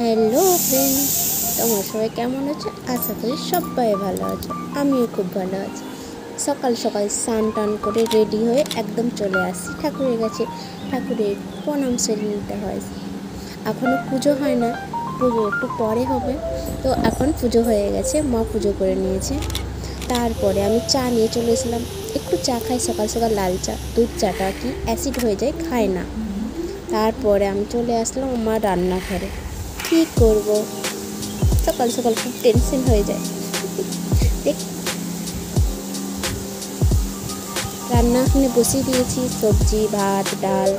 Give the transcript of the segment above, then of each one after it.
Hello friends, তোমরা সবাই কেমন আছো? আশা করি সবাই ভালো আছো। আমিও খুব ভালো আছি। সকাল সকাল স্নান টান করে রেডি হয়ে একদম চলে আসছি ঠাকুরের কাছে। ঠাকুরের প্রণাম সেরে নিতে হয়। এখনও পুজো হয় না, পুজো একটু পরে হবে। তো এখন পুজো হয়ে গেছে, মা পুজো করে নিয়েছে। তারপরে আমি চা নিয়ে চলে এসেছিলাম। একটু চা খাই সকাল সকাল, লাল চা। দুধ চাটা কি অ্যাসিড হয়ে যায়, খায় না। তারপরে আমি চলে আসলাম আমার রান্নাঘরে। কী করব, সকাল সকাল খুব টেনশন হয়ে যায়। দেখ, রান্না এখানে বসিয়ে দিয়েছি, সবজি ভাত ডাল।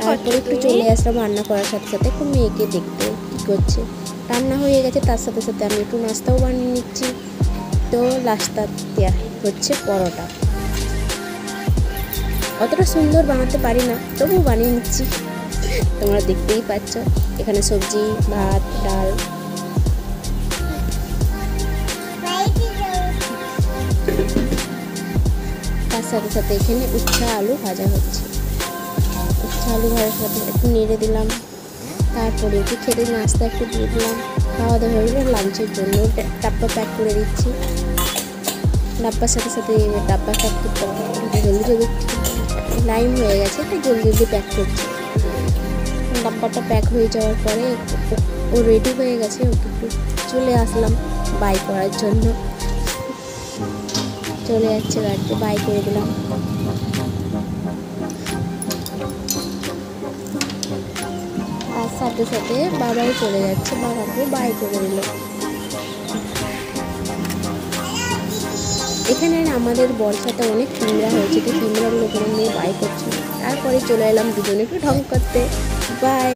তারপরে একটু চলে আসলাম রান্না করার সাথে সাথে একটু মেয়েকে দেখতে কী করছে। রান্না হয়ে গেছে, তার সাথে সাথে আমি একটু নাস্তাও বানিয়ে নিচ্ছি। তো নাস্তাতে হচ্ছে পরোটা। অতটা সুন্দর বানাতে পারি না, তবুও বানিয়ে নিচ্ছি। তোমরা দেখতেই পাচ্ছ, এখানে সবজি ভাত ডাল। তার সাথে সাথে এখানে উচ্ছা আলু ভাজা হচ্ছে। উচ্ছা আলু ভাজার সাথে একটু নেড়ে দিলাম। তারপরে একটু খেতে নাস্তা একটু দিয়ে দিলাম। খাওয়া দাওয়া হয়ে গেলে লাঞ্চের জন্য ডাব্বা প্যাক করে দিচ্ছি। ডাব্বার সাথে সাথে ডাব্বাটা একটু জলদি জলদি লাইন হয়ে গেছে, তাই জলদি জলদি প্যাক করছি। ডাব্বাটা প্যাক হয়ে যাওয়ার পরে ও রেডি হয়ে গেছে, ওকে একটু চলে আসলাম বাই করার জন্য। চলে যাচ্ছে গাড়িতে, বাই করে দিলাম। তার সাথে সাথে বাবাও চলে যাচ্ছে, বাবাকেও বাই করে দিল। এখানে আমাদের বর্ষাতে অনেক পিঁমড়া হয়েছে, তো পিঁমড়ার লোকেরা নিয়ে বাই করছে। তারপরে চলে এলাম দুজনে একটু ঢং করতে। বাই।